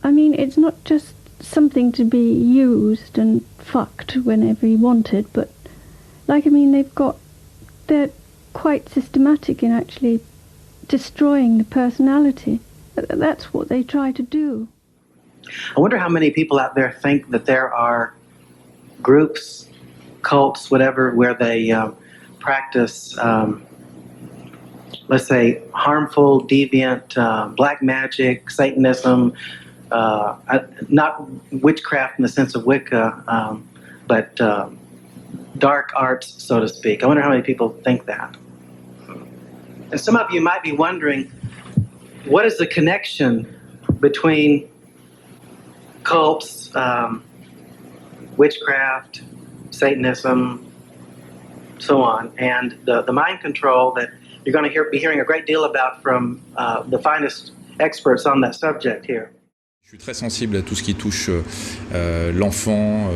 I mean, it's not just something to be used and fucked whenever you want it, but, like, I mean, they're quite systematic in actually destroying the personality. That's what they try to do. I wonder how many people out there think that there are groups, cults, whatever, where they practice, let's say, harmful, deviant, black magic, Satanism, not witchcraft in the sense of Wicca, but dark arts, so to speak. I wonder how many people think that. And some of you might be wondering, what is the connection between cults, witchcraft, Satanism, so on, and the mind control that you're going to be hearing a great deal about from the finest experts on that subject here. Je suis très sensible à tout ce qui touche l'enfant.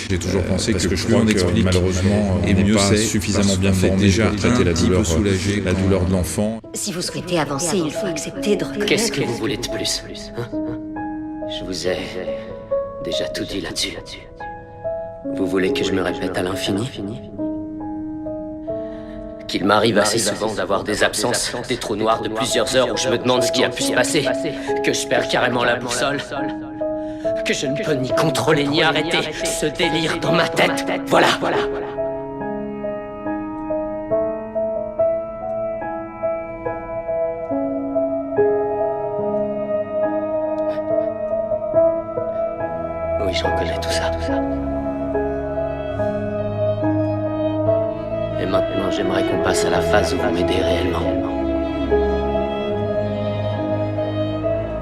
J'ai toujours pensé que plus on explique, malheureusement, et mieux c'est suffisamment bien formé déjà traiter la douleur de l'enfant. Si vous souhaitez avancer, il faut accepter de reconnaître... Qu'est-ce que vous voulez de plus, hein? Je vous ai déjà tout dit là-dessus. Vous voulez que je me répète à l'infini? Qu'il m'arrive assez souvent d'avoir des absences, des trous noirs de plusieurs heures où je me demande ce qui a pu se passer, que je perds carrément la boussole, que je ne peux ni contrôler ni arrêter ce délire dans ma tête. Voilà. Oui, je reconnais tout ça. Et maintenant, j'aimerais qu'on passe à la phase où vous m'aidez réellement.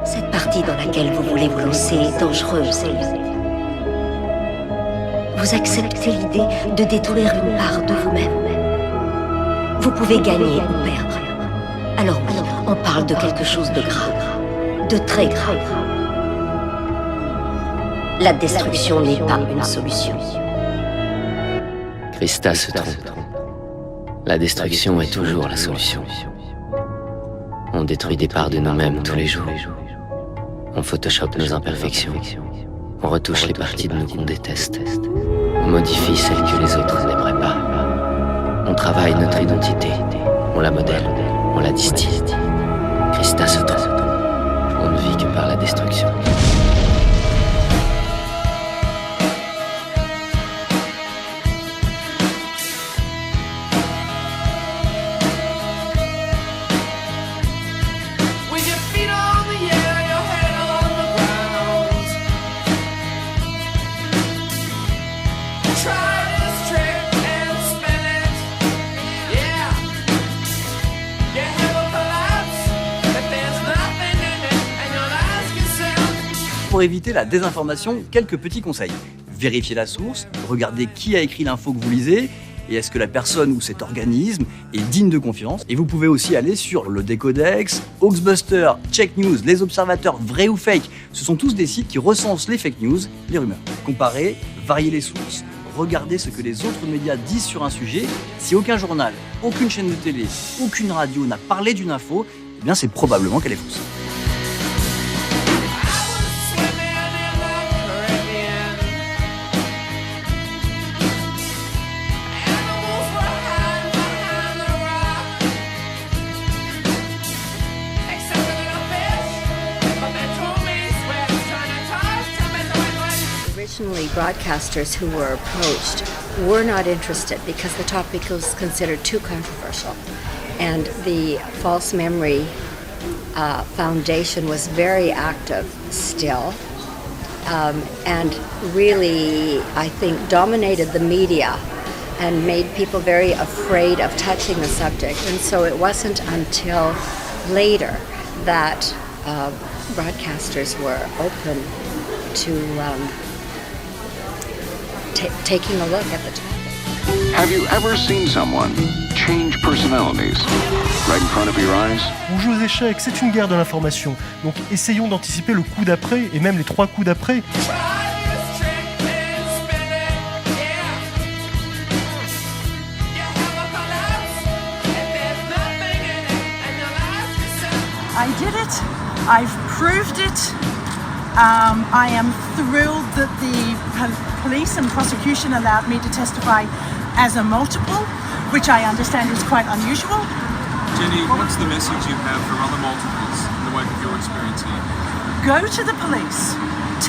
Cette partie dans laquelle vous voulez vous lancer est dangereuse. Vous acceptez l'idée de détruire une part de vous-même. Vous pouvez gagner ou perdre. Alors oui, on parle de quelque chose de grave, de très grave. La destruction n'est pas une solution. Christa se trompe. La destruction est toujours la solution. On détruit des parts de nous-mêmes tous les jours. On photoshop nos imperfections. On retouche les parties de nous qu'on déteste. On modifie celles que les autres n'aimeraient pas. On travaille notre identité. On la modèle. On la distille. Christa se trompe. On ne vit que par la destruction. Pour éviter la désinformation, quelques petits conseils. Vérifiez la source, regardez qui a écrit l'info que vous lisez, et est-ce que la personne ou cet organisme est digne de confiance. Et vous pouvez aussi aller sur le Décodex, Hoaxbuster, Check News, Les Observateurs, Vrai ou Fake. Ce sont tous des sites qui recensent les fake news, les rumeurs. Comparez, variez les sources, regardez ce que les autres médias disent sur un sujet. Si aucun journal, aucune chaîne de télé, aucune radio n'a parlé d'une info, eh bien c'est probablement qu'elle est fausse. Originally, broadcasters who were approached were not interested because the topic was considered too controversial. And the False Memory Foundation was very active still, and really, I think, dominated the media and made people very afraid of touching the subject. And so it wasn't until later that broadcasters were open to taking a look at the topic. Have you ever seen someone change personalities right in front of your eyes? On joue aux échecs, c'est une guerre de l'information. Donc essayons d'anticiper le coup d'après et même les 3 coups d'après. I did it. I've proved it. I am thrilled that the police and prosecution allowed me to testify as a multiple, which I understand is quite unusual. Jeni, what's the message you have for other multiples in the wake of your experience here? Go to the police,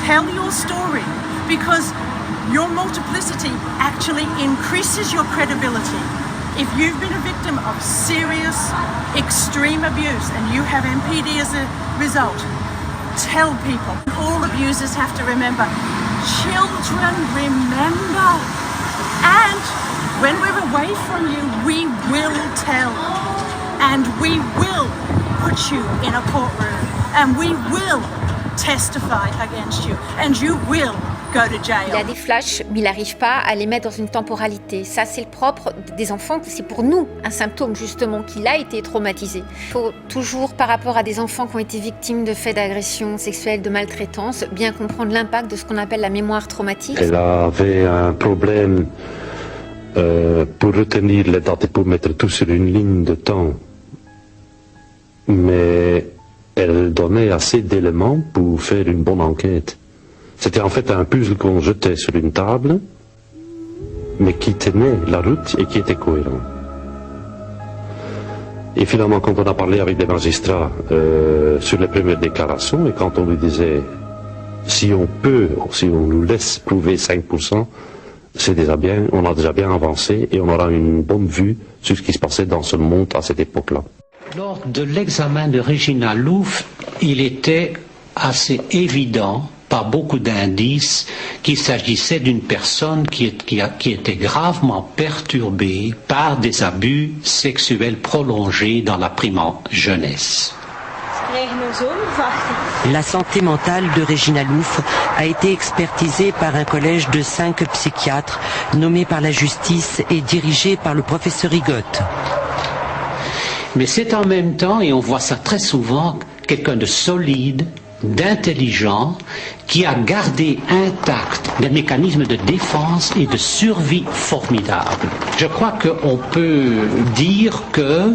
tell your story, because your multiplicity actually increases your credibility. If you've been a victim of serious, extreme abuse and you have MPD as a result, tell people. All abusers have to remember. Children remember. And when we're away from you, we will tell. And we will put you in a courtroom. And we will testify against you. And you will go to jail. Il a des flashs, mais il n'arrive pas à les mettre dans une temporalité. Ça, c'est le propre des enfants. C'est pour nous un symptôme, justement, qu'il a été traumatisé. Il faut toujours, par rapport à des enfants qui ont été victimes de faits d'agression sexuelle, de maltraitance, bien comprendre l'impact de ce qu'on appelle la mémoire traumatique. Elle avait un problème pour retenir les dates et pour mettre tout sur une ligne de temps. Mais elle donnait assez d'éléments pour faire une bonne enquête. C'était en fait un puzzle qu'on jetait sur une table, mais qui tenait la route et qui était cohérent. Et finalement, quand on a parlé avec des magistrats sur les premières déclarations, et quand on lui disait si on nous laisse prouver 5%, c'est déjà bien, on a déjà bien avancé et on aura une bonne vue sur ce qui se passait dans ce monde à cette époque-là. Lors de l'examen de Regina Louf, il était assez évident, par beaucoup d'indices, qu'il s'agissait d'une personne qui était gravement perturbée par des abus sexuels prolongés dans la primo jeunesse. La santé mentale de Regina Louf a été expertisée par un collège de 5 psychiatres nommés par la justice et dirigé par le professeur Igodt. Mais c'est en même temps, et on voit ça très souvent, quelqu'un de solide, d'intelligent, qui a gardé intact des mécanismes de défense et de survie formidables. Je crois qu'on peut dire que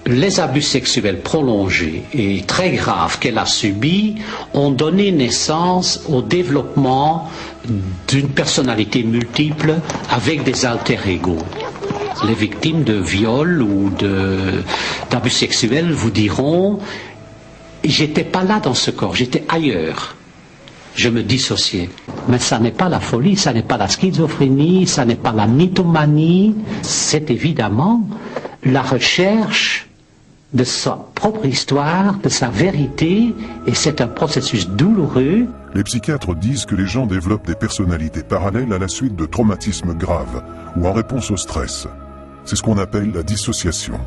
les abus sexuels prolongés et très graves qu'elle a subis ont donné naissance au développement d'une personnalité multiple avec des alter ego. Les victimes de viol ou d'abus sexuels vous diront: j'étais pas là dans ce corps, j'étais ailleurs. Je me dissociais. Mais ça n'est pas la folie, ça n'est pas la schizophrénie, ça n'est pas la mythomanie. C'est évidemment la recherche de sa propre histoire, de sa vérité, et c'est un processus douloureux. Les psychiatres disent que les gens développent des personnalités parallèles à la suite de traumatismes graves ou en réponse au stress. C'est ce qu'on appelle la dissociation.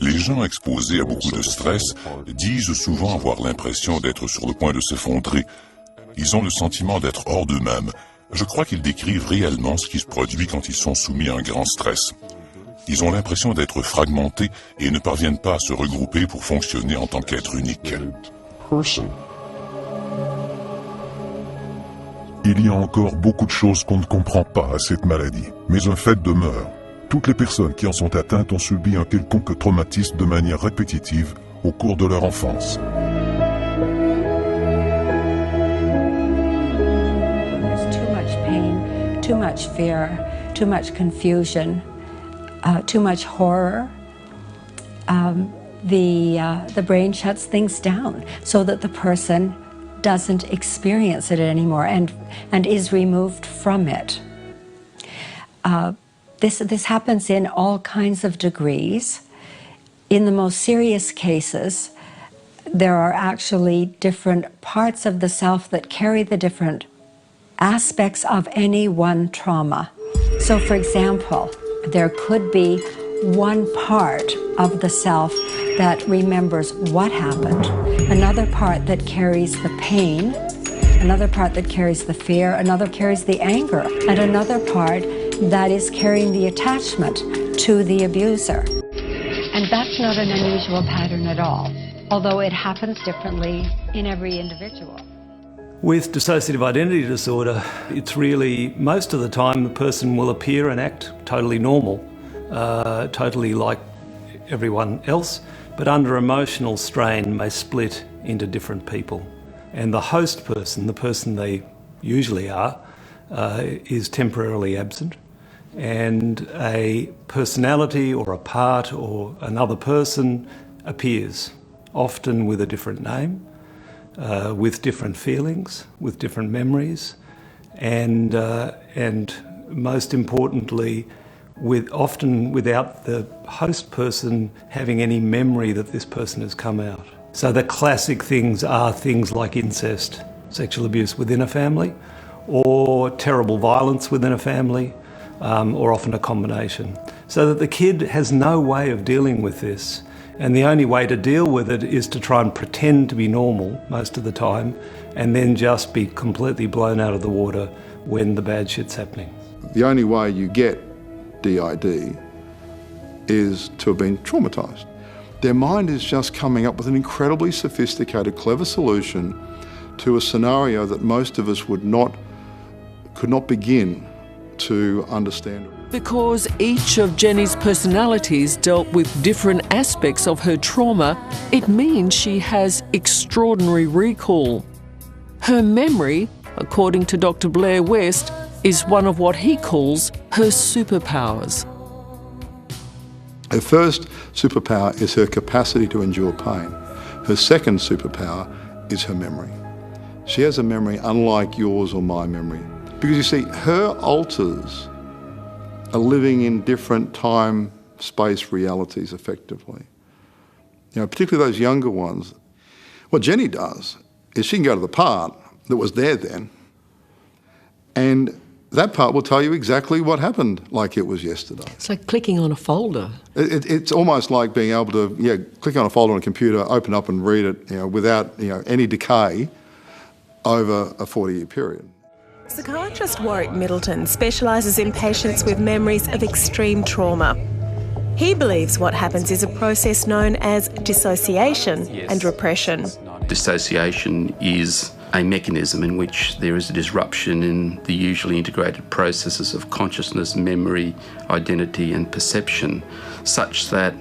Les gens exposés à beaucoup de stress disent souvent avoir l'impression d'être sur le point de s'effondrer. Ils ont le sentiment d'être hors d'eux-mêmes. Je crois qu'ils décrivent réellement ce qui se produit quand ils sont soumis à un grand stress. Ils ont l'impression d'être fragmentés et ne parviennent pas à se regrouper pour fonctionner en tant qu'être unique. Il y a encore beaucoup de choses qu'on ne comprend pas à cette maladie, mais un fait demeure. Toutes les personnes qui en sont atteintes ont subi un quelconque traumatisme de manière répétitive au cours de leur enfance. There's too much pain, too much fear, too much confusion, too much horror. The brain shuts things down so that the person doesn't experience it anymore and is removed from it. This happens in all kinds of degrees. In the most serious cases, there are actually different parts of the self that carry the different aspects of any one trauma. So, for example, there could be one part of the self that remembers what happened, another part that carries the pain, another part that carries the fear, another carries the anger, and another part that is carrying the attachment to the abuser. And that's not an unusual pattern at all, although it happens differently in every individual. With dissociative identity disorder, it's really, most of the time, the person will appear and act totally normal, totally like everyone else, but under emotional strain may split into different people. And the host person, the person they usually are, is temporarily absent, and a personality or a part or another person appears, often with a different name, with different feelings, with different memories, and most importantly, often without the host person having any memory that this person has come out. So the classic things are things like incest, sexual abuse within a family, or terrible violence within a family, or often a combination. So that the kid has no way of dealing with this, and the only way to deal with it is to try and pretend to be normal most of the time, and then just be completely blown out of the water when the bad shit's happening. The only way you get DID is to have been traumatised. Their mind is just coming up with an incredibly sophisticated, clever solution to a scenario that most of us could not begin to understand. Because each of Jeni's personalities dealt with different aspects of her trauma, it means she has extraordinary recall. Her memory, according to Dr. Blair-West, is one of what he calls her superpowers. Her first superpower is her capacity to endure pain. Her second superpower is her memory. She has a memory unlike yours or my memory. Because you see, her alters are living in different time-space realities effectively. You know, particularly those younger ones. What Jeni does is she can go to the part that was there then, and that part will tell you exactly what happened like it was yesterday. It's like clicking on a folder. It's almost like being able to click on a folder on a computer, open up and read it without any decay over a 40-year period. Psychiatrist Warwick Middleton specialises in patients with memories of extreme trauma. He believes what happens is a process known as dissociation and repression. Dissociation is a mechanism in which there is a disruption in the usually integrated processes of consciousness, memory, identity and perception, such that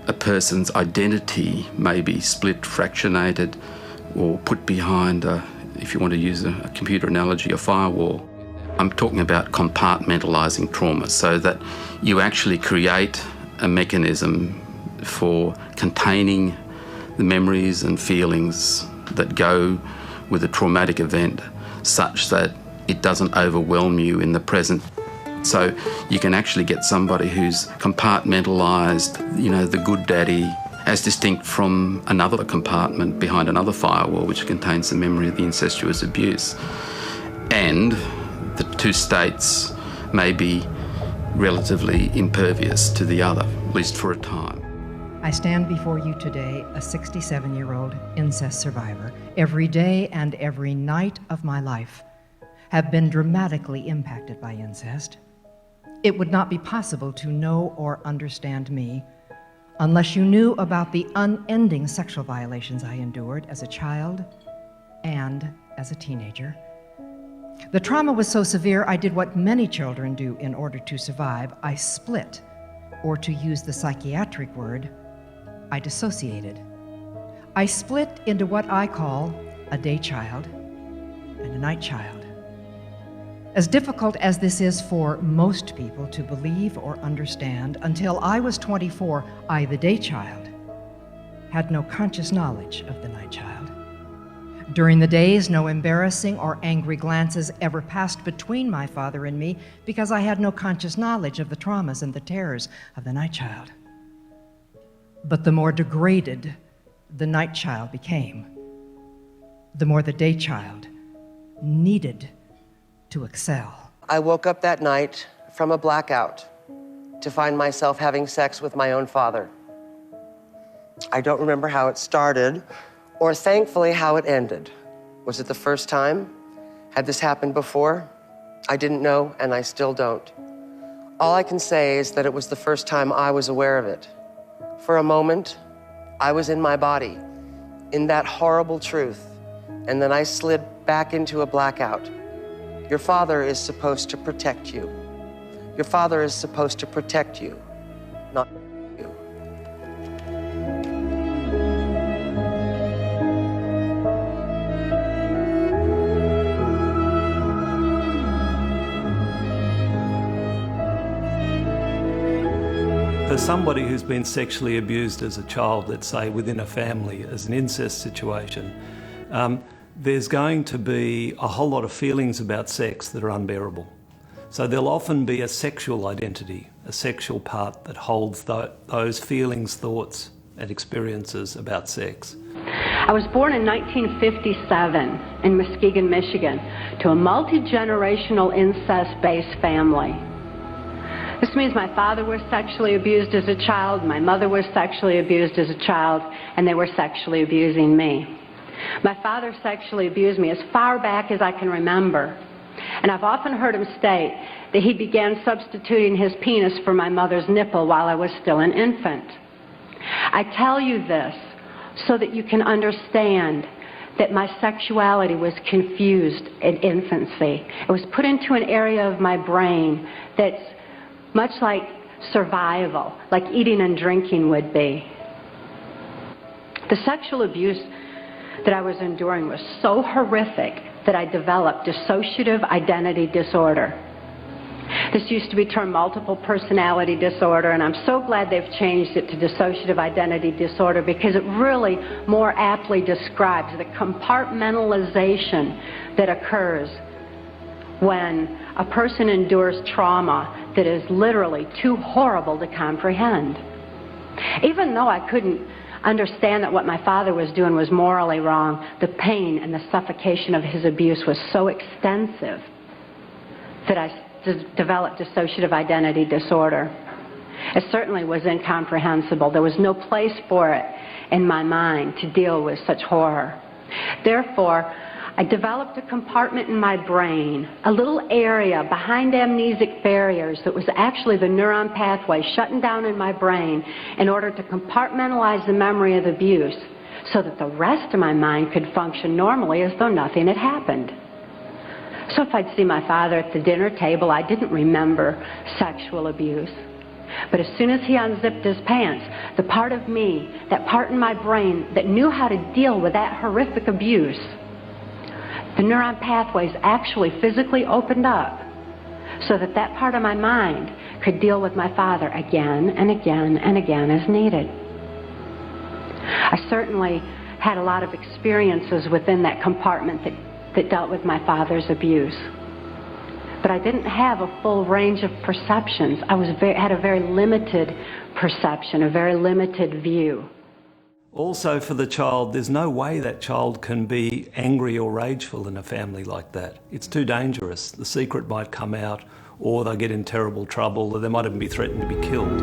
a person's identity may be split, fractionated, or put behind, if you want to use a computer analogy, a firewall. I'm talking about compartmentalising trauma, so that you actually create a mechanism for containing the memories and feelings that go with a traumatic event, such that it doesn't overwhelm you in the present. So you can actually get somebody who's compartmentalised, the good daddy, as distinct from another compartment behind another firewall which contains the memory of the incestuous abuse. And the two states may be relatively impervious to the other, at least for a time. I stand before you today, a 67-year-old incest survivor. Every day and every night of my life have been dramatically impacted by incest. It would not be possible to know or understand me unless you knew about the unending sexual violations I endured as a child and as a teenager. The trauma was so severe, I did what many children do in order to survive. I split, or to use the psychiatric word, I dissociated. I split into what I call a day child and a night child. As difficult as this is for most people to believe or understand, until I was 24, I, the day child, had no conscious knowledge of the night child. During the days, no embarrassing or angry glances ever passed between my father and me because I had no conscious knowledge of the traumas and the terrors of the night child. But the more degraded the night child became, the more the day child needed to excel. I woke up that night from a blackout to find myself having sex with my own father. I don't remember how it started, or thankfully how it ended. Was it the first time? Had this happened before? I didn't know, and I still don't. All I can say is that it was the first time I was aware of it. For a moment, I was in my body, in that horrible truth, and then I slid back into a blackout. Your father is supposed to protect you. Your father is supposed to protect you, not you. somebody who's been sexually abused as a child, let's say within a family, as an incest situation, there's going to be a whole lot of feelings about sex that are unbearable. So there'll often be a sexual identity, a sexual part that holds those feelings, thoughts and experiences about sex. I was born in 1957 in Muskegon, Michigan, to a multi-generational incest-based family. This means my father was sexually abused as a child, my mother was sexually abused as a child, and they were sexually abusing me. My father sexually abused me as far back as I can remember, and I've often heard him state that he began substituting his penis for my mother's nipple while I was still an infant. I tell you this so that you can understand that my sexuality was confused in infancy. It was put into an area of my brain that's much like survival, like eating and drinking would be. The sexual abuse that I was enduring was so horrific that I developed dissociative identity disorder. This used to be termed multiple personality disorder, and I'm so glad they've changed it to dissociative identity disorder because it really more aptly describes the compartmentalization that occurs when a person endures trauma that is literally too horrible to comprehend. Even though I couldn't understand that what my father was doing was morally wrong, the pain and the suffocation of his abuse was so extensive that I developed dissociative identity disorder. It certainly was incomprehensible. There was no place for it in my mind to deal with such horror. Therefore, I developed a compartment in my brain, a little area behind amnesic barriers that was actually the neuron pathway shutting down in my brain in order to compartmentalize the memory of abuse so that the rest of my mind could function normally as though nothing had happened. So if I'd see my father at the dinner table, I didn't remember sexual abuse. But as soon as he unzipped his pants, the part of me, that part in my brain that knew how to deal with that horrific abuse, the neuron pathways actually physically opened up so that that part of my mind could deal with my father again and again and again as needed. I certainly had a lot of experiences within that compartment that dealt with my father's abuse. But I didn't have a full range of perceptions. I had a very limited perception, a very limited view. Also for the child, there's no way that child can be angry or rageful in a family like that. It's too dangerous. The secret might come out, or they'll get in terrible trouble, or they might even be threatened to be killed.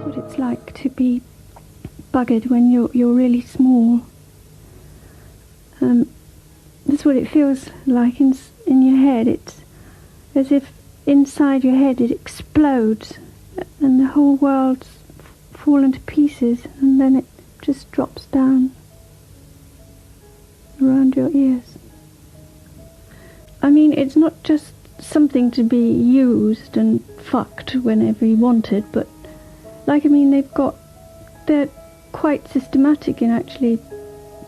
What it's like to be buggered when you're really small. That's what it feels like in your head. It's as if inside your head it explodes and the whole world's fallen to pieces, and then it just drops down around your ears. I mean, it's not just something to be used and fucked whenever you wanted, but like, I mean, they're quite systematic in actually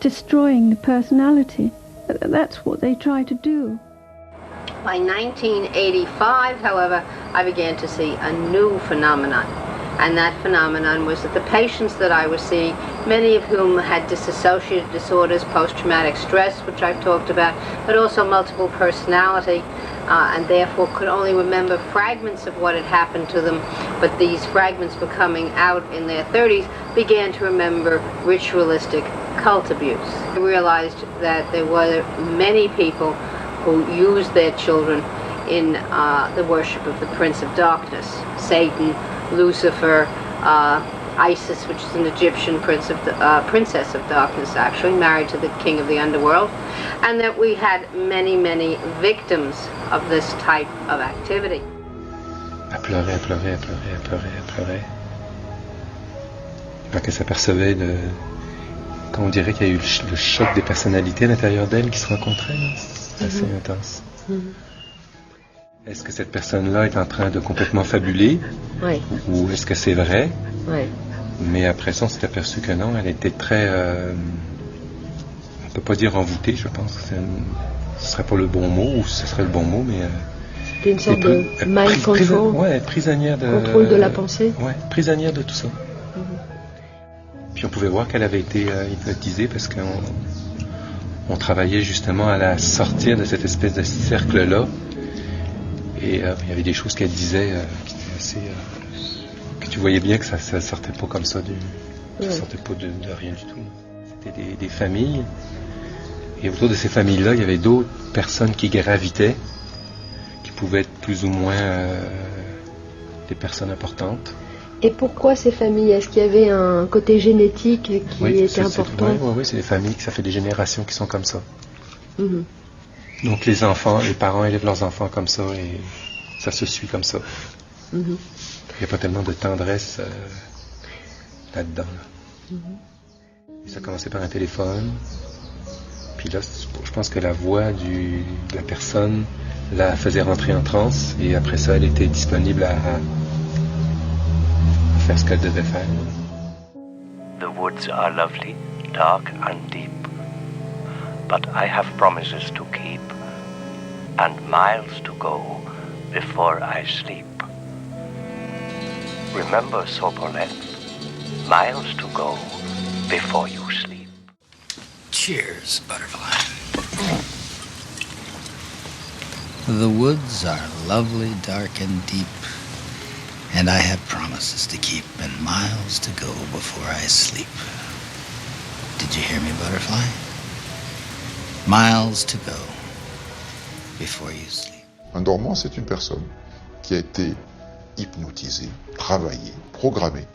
destroying the personality. That's what they try to do. By 1985, however, I began to see a new phenomenon. And that phenomenon was that the patients that I was seeing, many of whom had dissociative disorders, post-traumatic stress, which I've talked about, but also multiple personality, and therefore could only remember fragments of what had happened to them, but these fragments were coming out in their 30s, began to remember ritualistic cult abuse. I realized that there were many people who used their children in the worship of the Prince of Darkness, Satan, Lucifer, Isis, which is an Egyptian princess of darkness, actually, married to the king of the underworld, and that we had many, many victims of this type of activity. Elle pleurait, elle pleurait, elle pleurait, elle pleurait, elle pleurait. Quand elle s'apercevait quand on dirait qu'il y a eu le choc des personnalités à l'intérieur d'elle qui se rencontraient, c'est assez intense. Est-ce que cette personne-là est en train de complètement fabuler? Oui. Ou est-ce que c'est vrai? Oui. Mais après ça, on s'est aperçu que non, elle était très ne peut pas dire envoûtée, je pense. Ce ne serait pas le bon mot, ou ce serait le bon mot, mais... C'était une sorte de mind control. Ouais, prisonnière de... Contrôle de la pensée. Ouais, prisonnière de tout ça. Puis on pouvait voir qu'elle avait été hypnotisée parce qu'on travaillait justement à la sortir de cette espèce de cercle-là. Et il y avait des choses qu'elle disait qui étaient assez... que tu voyais bien que ça sortait pas comme ça, ça sortait pas de rien du tout. C'était des familles. Et autour de ces familles-là, il y avait d'autres personnes qui gravitaient, qui pouvaient être plus ou moins des personnes importantes. Et pourquoi ces familles? Est-ce qu'il y avait un côté génétique qui était important? Oui, c'est des familles, ça fait des générations qui sont comme ça. Donc les parents élèvent leurs enfants comme ça et ça se suit comme ça. Il n'y a pas tellement de tendresse là-dedans. Et ça a commencé par un téléphone. Puis là, je pense que la voix de la personne la faisait rentrer en transe. Et après ça, elle était disponible à faire ce qu'elle devait faire. The woods are lovely, dark and deep. But I have promises to keep and miles to go before I sleep. Remember, Sokoleth, miles to go before you sleep. Cheers, Butterfly. The woods are lovely, dark and deep, and I have promises to keep and miles to go before I sleep. Did you hear me, Butterfly? Miles to go before you sleep. Un dormant, c'est une personne qui a été hypnotisée, travaillée, programmée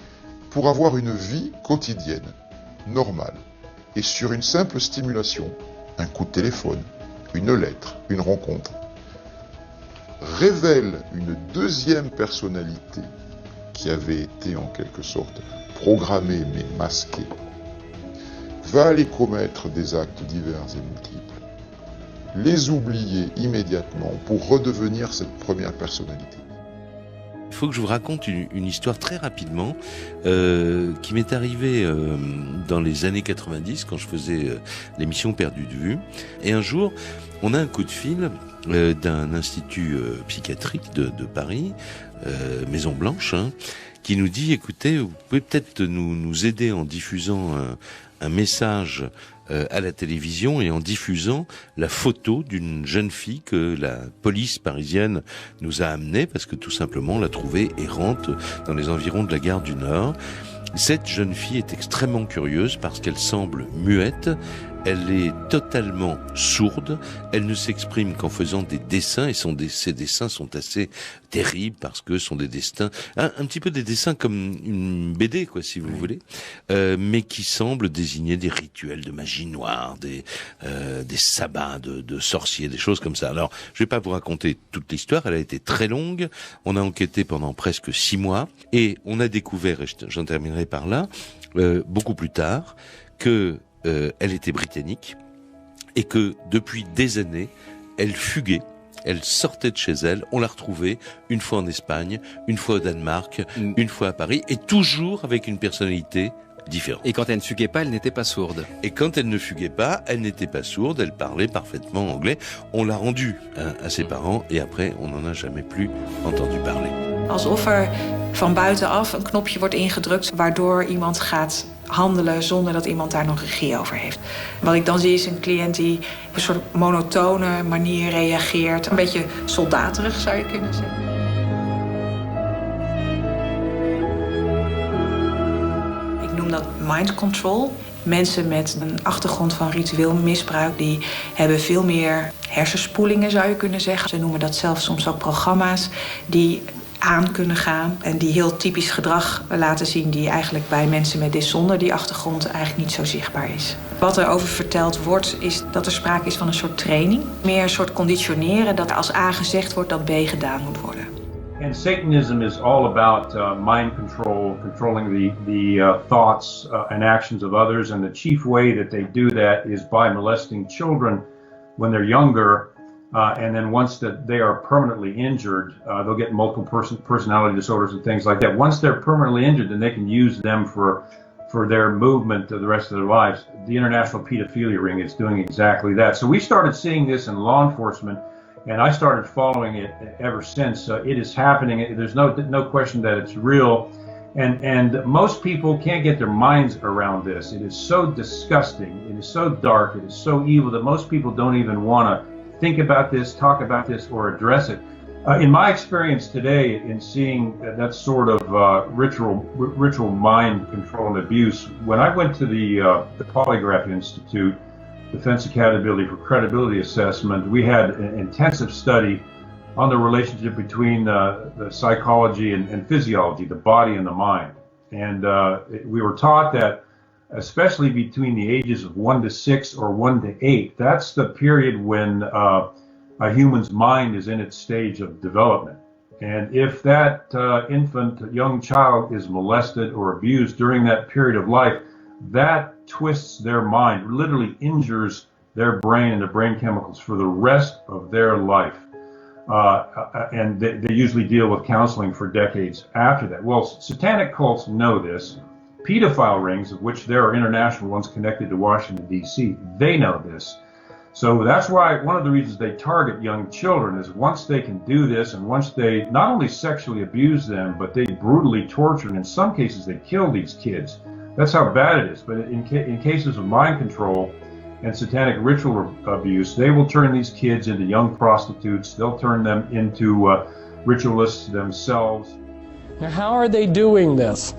pour avoir une vie quotidienne, normale. Et sur une simple stimulation, un coup de téléphone, une lettre, une rencontre, révèle une deuxième personnalité qui avait été en quelque sorte programmée mais masquée, va aller commettre des actes divers et multiples, les oublier immédiatement pour redevenir cette première personnalité. Il faut que je vous raconte une histoire très rapidement qui m'est arrivée dans les années 90 quand je faisais l'émission Perdue de vue. Et un jour, on a un coup de fil d'un institut psychiatrique de Paris, Maison Blanche, qui nous dit, écoutez, vous pouvez peut-être nous aider en diffusant un message à la télévision et en diffusant la photo d'une jeune fille que la police parisienne nous a amenée parce que tout simplement on l'a trouvée errante dans les environs de la gare du Nord. Cette jeune fille est extrêmement curieuse parce qu'elle semble muette, elle est totalement sourde, elle ne s'exprime qu'en faisant des dessins et ces dessins sont assez terribles parce que ce sont des dessins, un petit peu des dessins comme une BD quoi si vous voulez, mais qui semblent désigner des rituels de magie noire, des sabbats de sorciers, des choses comme ça. Alors je vais pas vous raconter toute l'histoire, elle a été très longue, on a enquêté pendant presque 6 mois et on a découvert, et j'en terminerai par là, beaucoup plus tard, que elle était britannique et que depuis des années, elle fuguait, elle sortait de chez elle, on l'a retrouvée une fois en Espagne, une fois au Danemark, une fois à Paris et toujours avec une personnalité différente. Et quand elle ne fuguait pas, elle n'était pas sourde. Et quand elle ne fuguait pas, elle n'était pas sourde, elle parlait parfaitement anglais. On l'a rendue à ses parents et après, on n'en a jamais plus entendu parler. Alsof van buitenaf een knopje wordt ingedrukt waardoor iemand gaat handelen zonder dat iemand daar nog regie over heeft. Wat ik dan zie is een cliënt die op een soort monotone manier reageert. Een beetje soldaterig zou je kunnen zeggen. Ik noem dat mind control. Mensen met een achtergrond van ritueel misbruik die hebben veel meer hersenspoelingen zou je kunnen zeggen. Ze noemen dat zelfs soms ook programma's die aan kunnen gaan en die heel typisch gedrag laten zien die eigenlijk bij mensen met zonder die achtergrond eigenlijk niet zo zichtbaar is. Wat er over verteld wordt is dat er sprake is van een soort training. Meer een soort conditioneren dat als A gezegd wordt dat B gedaan moet worden. And Satanism is all about mind control, controlling the thoughts and actions of others. And the chief way that they do that is by molesting children when they're younger. And then once that they are permanently injured, they'll get multiple personality disorders and things like that. Once they're permanently injured, then they can use them for for their movement to the rest of their lives. The International Pedophilia Ring is doing exactly that. So we started seeing this in law enforcement, and I started following it ever since. It is happening. There's no question that it's real. And most people can't get their minds around this. It is so disgusting, it is so dark, it is so evil that most people don't even want to think about this, talk about this, or address it. In my experience today, in seeing that sort of ritual mind control and abuse, when I went to the Polygraph Institute, Defense Accountability for Credibility Assessment, we had an intensive study on the relationship between the psychology and physiology, the body and the mind. And we were taught that, especially between the ages of 1 to 6 or 1 to 8, that's the period when a human's mind is in its stage of development. And if that infant, young child is molested or abused during that period of life, that twists their mind, literally injures their brain and the brain chemicals for the rest of their life. And they usually deal with counseling for decades after that. Well, satanic cults know this. Pedophile rings, of which there are international ones connected to Washington, D.C., they know this. So that's why one of the reasons they target young children is once they can do this, and once they not only sexually abuse them, but they brutally torture, and in some cases they kill these kids. That's how bad it is. But in cases of mind control and satanic ritual abuse, they will turn these kids into young prostitutes. They'll turn them into ritualists themselves. Now, how are they doing this?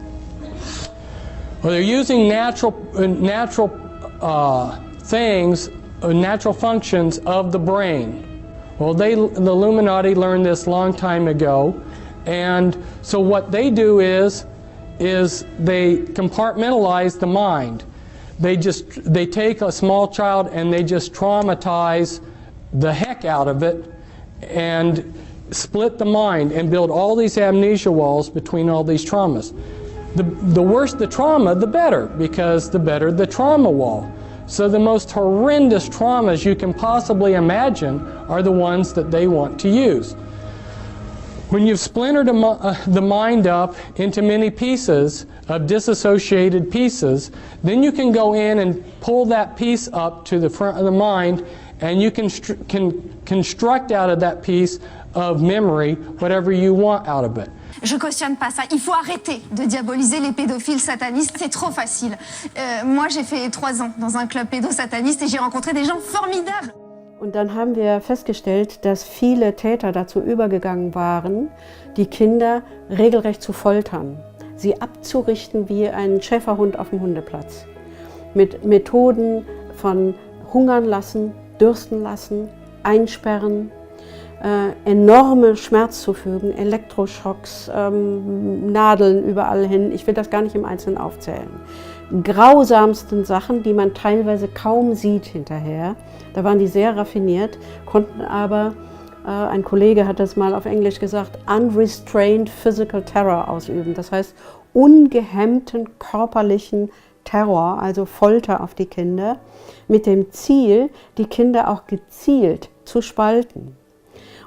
Well, they're using natural things, natural functions of the brain. Well, the Illuminati learned this a long time ago, and so what they do is they compartmentalize the mind. They take a small child and they just traumatize the heck out of it and split the mind and build all these amnesia walls between all these traumas. The worse the trauma, the better, because the better the trauma wall. So the most horrendous traumas you can possibly imagine are the ones that they want to use. When you've splintered the mind up into many pieces of disassociated pieces, then you can go in and pull that piece up to the front of the mind, and you can construct out of that piece of memory whatever you want out of it. Je cautionne pas ça. Il faut arrêter de diaboliser les pédophiles satanistes. C'est trop facile. Moi, j'ai fait 3 ans dans un club pédosataniste et j'ai rencontré des gens formidables. Und dann haben wir festgestellt, dass viele Täter dazu übergegangen waren, die Kinder regelrecht zu foltern, sie abzurichten wie einen Schäferhund auf dem Hundeplatz. Mit Methoden von hungern lassen, dürsten lassen, einsperren, enorme Schmerz zufügen, Elektroschocks, Nadeln überall hin. Ich will das gar nicht im Einzelnen aufzählen. Grausamsten Sachen, die man teilweise kaum sieht hinterher. Da waren die sehr raffiniert, konnten aber, ein Kollege hat das mal auf Englisch gesagt, unrestrained physical terror ausüben. Das heißt, ungehemmten körperlichen Terror, also Folter auf die Kinder, mit dem Ziel, die Kinder auch gezielt zu spalten.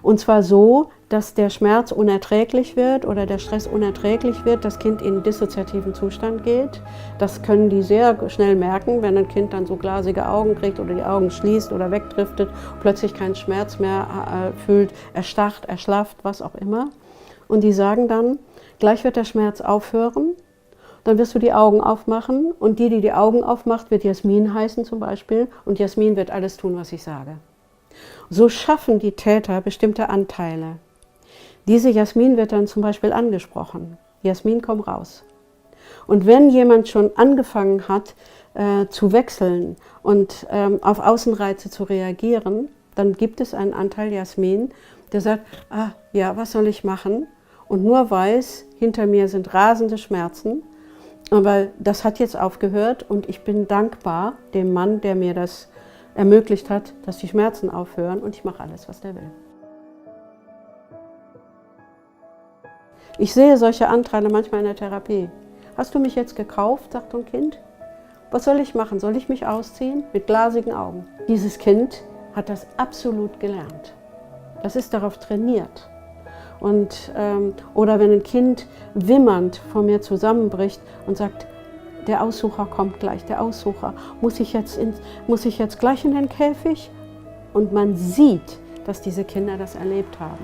Und zwar so, dass der Schmerz unerträglich wird oder der Stress unerträglich wird, das Kind in einen dissoziativen Zustand geht. Das können die sehr schnell merken, wenn ein Kind dann so glasige Augen kriegt oder die Augen schließt oder wegdriftet, plötzlich keinen Schmerz mehr fühlt, erstarrt, erschlafft, was auch immer. Und die sagen dann, gleich wird der Schmerz aufhören, dann wirst du die Augen aufmachen und die Augen aufmacht, wird Jasmin heißen zum Beispiel, und Jasmin wird alles tun, was ich sage. So schaffen die Täter bestimmte Anteile. Diese Jasmin wird dann zum Beispiel angesprochen. Jasmin, komm raus. Und wenn jemand schon angefangen hat zu wechseln und auf Außenreize zu reagieren, dann gibt es einen Anteil Jasmin, der sagt, ah ja, was soll ich machen? Und nur weiß, hinter mir sind rasende Schmerzen, aber das hat jetzt aufgehört und ich bin dankbar dem Mann, der mir das ermöglicht hat, dass die Schmerzen aufhören, und ich mache alles, was der will. Ich sehe solche Anteile manchmal in der Therapie. Hast du mich jetzt gekauft, sagt ein Kind. Was soll ich machen? Soll ich mich ausziehen? Mit glasigen Augen. Dieses Kind hat das absolut gelernt. Das ist darauf trainiert. Und, oder wenn ein Kind wimmernd vor mir zusammenbricht und sagt, der Aussucher kommt gleich, der Aussucher. Muss ich jetzt gleich in den Käfig? Und man sieht, dass diese Kinder das erlebt haben.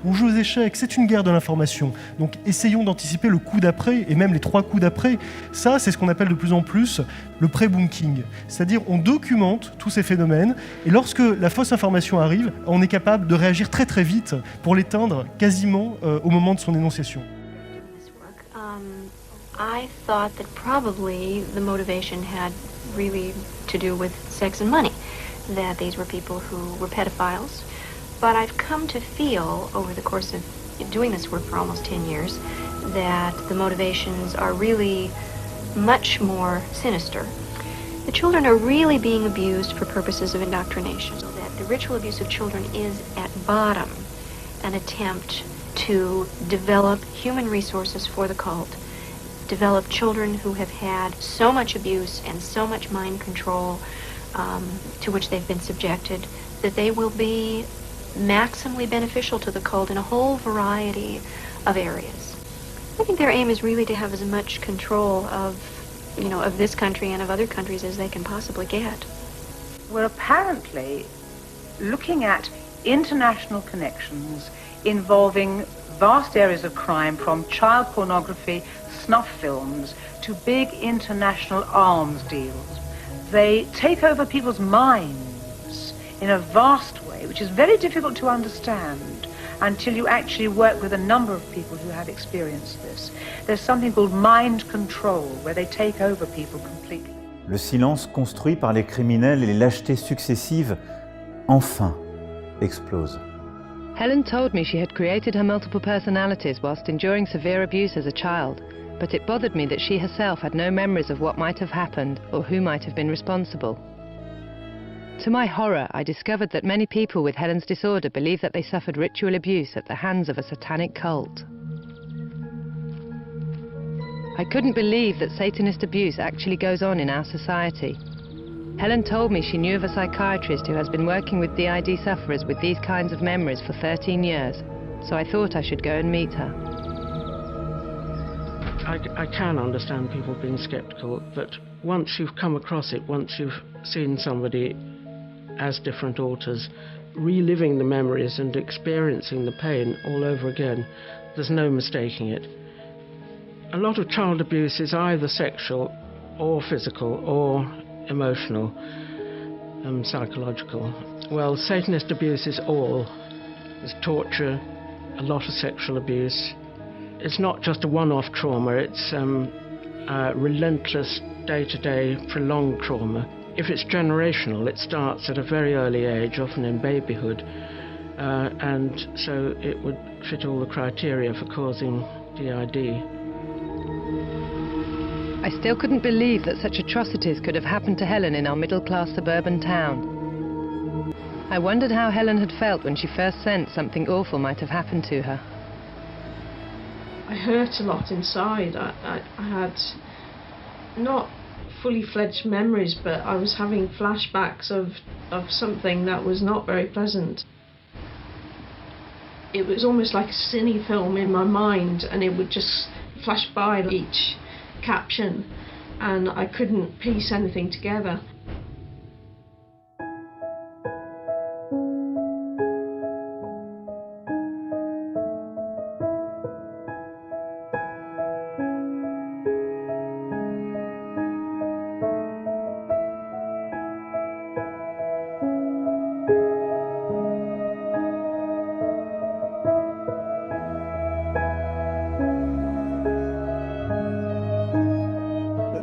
On joue aux échecs, c'est une guerre de l'information. Donc essayons d'anticiper le coup d'après, et même les 3 coups d'après. Ça, c'est ce qu'on appelle de plus en plus le pré-bunking. C'est-à-dire on documente tous ces phénomènes, et lorsque la fausse information arrive, on est capable de réagir très très vite pour l'éteindre quasiment au moment de son énonciation. I thought that probably the motivation had really to do with sex and money, that these were people who were pedophiles. But I've come to feel, over the course of doing this work for almost 10 years, that the motivations are really much more sinister. The children are really being abused for purposes of indoctrination. So that the ritual abuse of children is, at bottom, an attempt to develop human resources for the cult, develop children who have had so much abuse and so much mind control to which they've been subjected, that they will be maximally beneficial to the cult in a whole variety of areas. I think their aim is really to have as much control of this country and of other countries as they can possibly get. We're apparently looking at international connections involving vast areas of crime, from child pornography, snuff films, to big international arms deals. They take over people's minds in a vast way, which is very difficult to understand until you actually work with a number of people who have experienced this. There's something called mind control, where they take over people completely. Le silence construit par les criminels et les lâchetés successives, enfin, explosent. Helen told me she had created her multiple personalities whilst enduring severe abuse as a child, but it bothered me that she herself had no memories of what might have happened or who might have been responsible. To my horror, I discovered that many people with Helen's disorder believe that they suffered ritual abuse at the hands of a satanic cult. I couldn't believe that Satanist abuse actually goes on in our society. Helen told me she knew of a psychiatrist who has been working with DID sufferers with these kinds of memories for 13 years, so I thought I should go and meet her. I can understand people being sceptical, but once you've come across it, once you've seen somebody as different alters, reliving the memories and experiencing the pain all over again, there's no mistaking it. A lot of child abuse is either sexual or physical or emotional, psychological. Well, Satanist abuse is all. There's torture, a lot of sexual abuse. It's not just a one-off trauma, it's relentless, day-to-day, prolonged trauma. If it's generational, it starts at a very early age, often in babyhood, and so it would fit all the criteria for causing DID. I still couldn't believe that such atrocities could have happened to Helen in our middle-class suburban town. I wondered how Helen had felt when she first sensed something awful might have happened to her. I hurt a lot inside. I had not fully fledged memories, but I was having flashbacks of something that was not very pleasant. It was almost like a cine film in my mind, and it would just flash by each caption, and I couldn't piece anything together.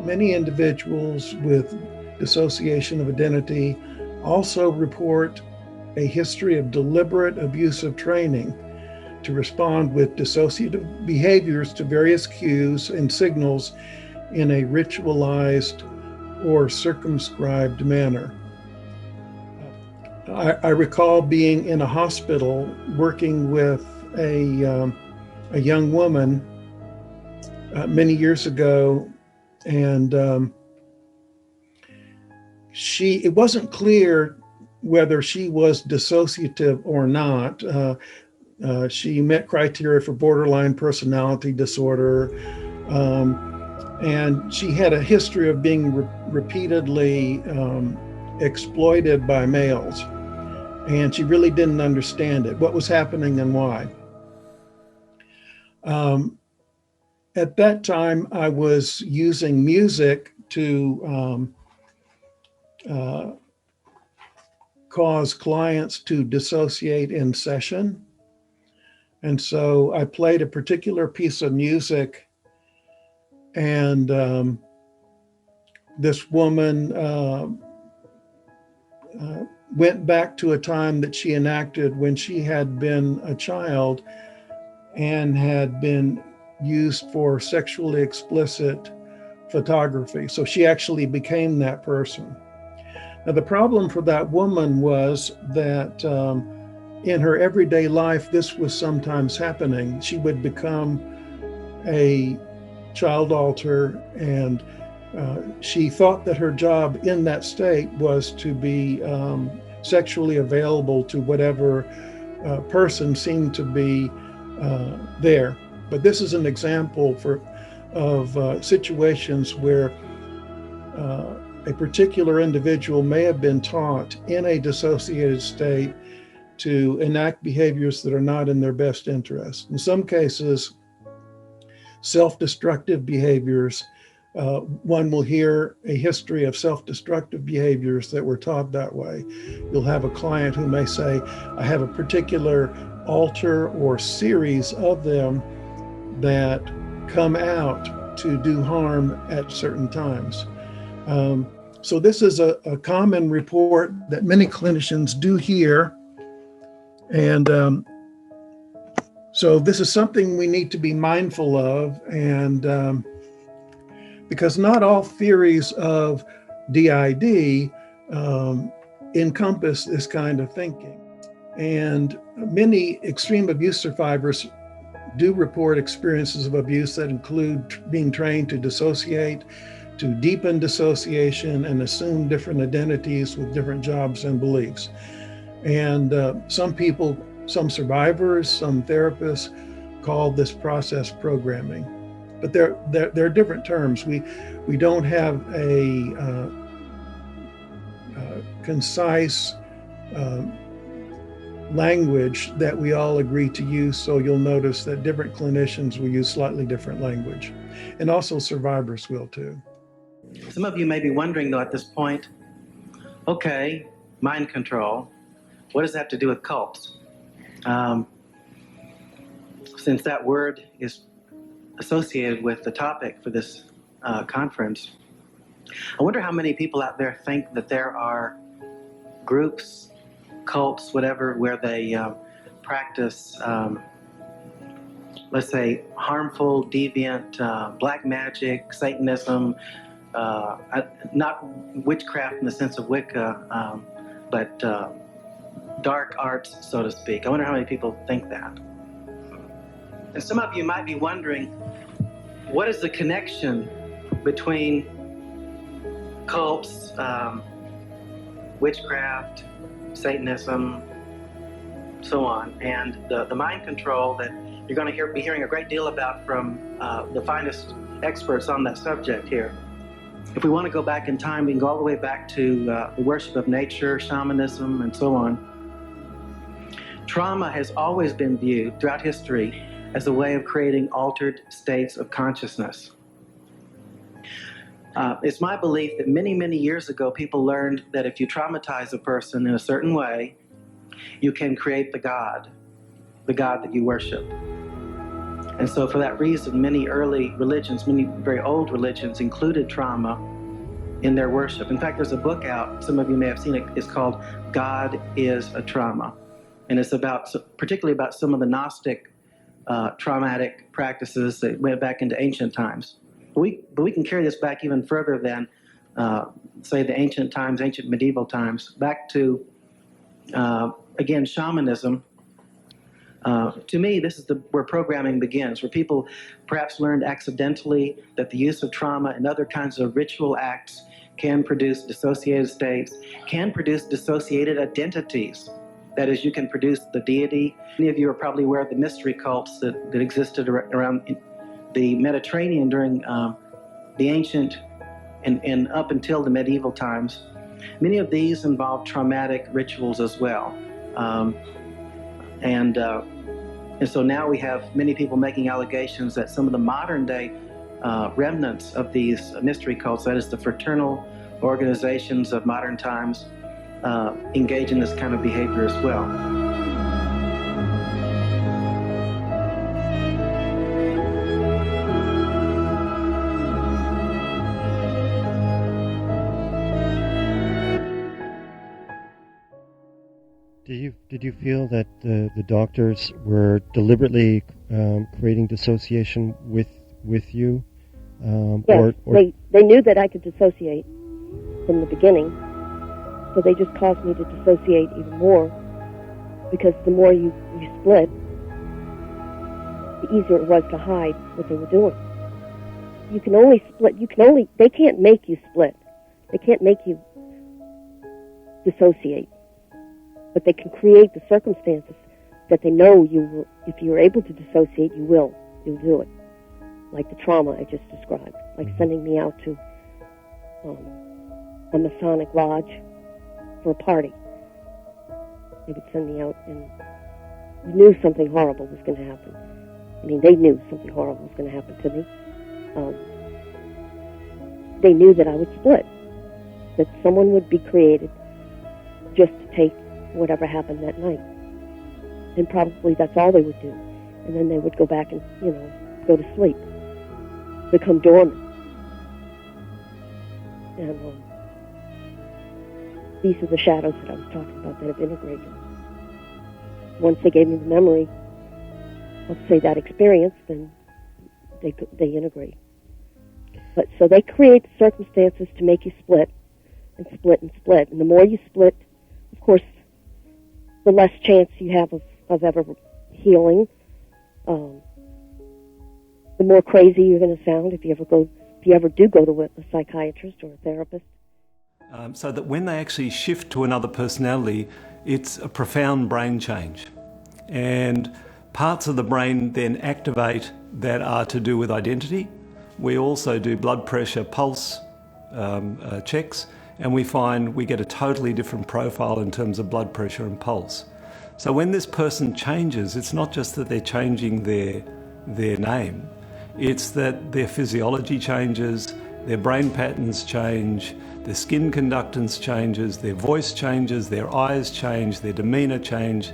Many individuals with dissociation of identity also report a history of deliberate abusive training to respond with dissociative behaviors to various cues and signals in a ritualized or circumscribed manner. I recall being in a hospital working with a young woman many years ago, and it wasn't clear whether she was dissociative or not. She met criteria for borderline personality disorder, And she had a history of being repeatedly exploited by males. And she really didn't understand it, what was happening and why. At that time, I was using music to cause clients to dissociate in session. And so I played a particular piece of music, and this woman went back to a time that she enacted when she had been a child and had been used for sexually explicit photography. So she actually became that person. Now, the problem for that woman was that in her everyday life, this was sometimes happening. She would become a child alter, and she thought that her job in that state was to be sexually available to whatever person seemed to be there. But this is an example of situations where a particular individual may have been taught in a dissociated state to enact behaviors that are not in their best interest. In some cases, self-destructive behaviors. One will hear a history of self-destructive behaviors that were taught that way. You'll have a client who may say, I have a particular alter or series of them that come out to do harm at certain times. So this is a common report that many clinicians do hear. And so this is something we need to be mindful of, and because not all theories of DID encompass this kind of thinking. And many extreme abuse survivors do report experiences of abuse that include being trained to dissociate, to deepen dissociation, and assume different identities with different jobs and beliefs. And some people, some survivors, some therapists call this process programming. But there are different terms. We don't have a concise language that we all agree to use, so you'll notice that different clinicians will use slightly different language. And also survivors will too. Some of you may be wondering though at this point, okay, mind control, what does that have to do with cults? Since that word is associated with the topic for this conference, I wonder how many people out there think that there are groups, cults, whatever, where they practice, let's say, harmful, deviant, black magic, Satanism, not witchcraft in the sense of Wicca, but dark arts, so to speak. I wonder how many people think that. And some of you might be wondering, what is the connection between cults, witchcraft, Satanism, so on, and the mind control that you're going to be hearing a great deal about from the finest experts on that subject here. If we want to go back in time, we can go all the way back to the worship of nature, shamanism, and so on. Trauma has always been viewed throughout history as a way of creating altered states of consciousness. It's my belief that many, many years ago, people learned that if you traumatize a person in a certain way, you can create the God that you worship. And so for that reason, many early religions, many very old religions included trauma in their worship. In fact, there's a book out, some of you may have seen it, it's called God is a Trauma. And it's particularly about some of the Gnostic traumatic practices that went back into ancient times. But we can carry this back even further than, say, the ancient times, ancient medieval times, back to, again, shamanism. To me, this is where programming begins, where people perhaps learned accidentally that the use of trauma and other kinds of ritual acts can produce dissociated states, can produce dissociated identities. That is, you can produce the deity. Many of you are probably aware of the mystery cults that existed around the Mediterranean during the ancient and up until the medieval times, many of these involved traumatic rituals as well. And so now we have many people making allegations that some of the modern day remnants of these mystery cults, that is the fraternal organizations of modern times, engage in this kind of behavior as well. Did you feel that the doctors were deliberately creating dissociation with you? Yes, they knew that I could dissociate from the beginning, so they just caused me to dissociate even more, because the more you split, the easier it was to hide what they were doing. You can only split, they can't make you split. They can't make you dissociate. But they can create the circumstances that they know you will, if you're able to dissociate, you'll do it. Like the trauma I just described, like sending me out to a Masonic lodge for a party. They would send me out and you knew something horrible was going to happen. I mean, they knew something horrible was going to happen to me. They knew that I would split, that someone would be created just to take whatever happened that night. And probably that's all they would do. And then they would go back and, go to sleep, become dormant. And these are the shadows that I was talking about that have integrated. Once they gave me the memory of, say, that experience, then they integrate. But so they create circumstances to make you split and split and split. And the more you split, of course, the less chance you have of ever healing. The more crazy you're going to sound if you ever do go to a psychiatrist or a therapist. So that when they actually shift to another personality, it's a profound brain change. And parts of the brain then activate that are to do with identity. We also do blood pressure pulse checks, and we find we get a totally different profile in terms of blood pressure and pulse. So when this person changes, it's not just that they're changing their name, it's that their physiology changes, their brain patterns change, their skin conductance changes, their voice changes, their eyes change, their demeanour change.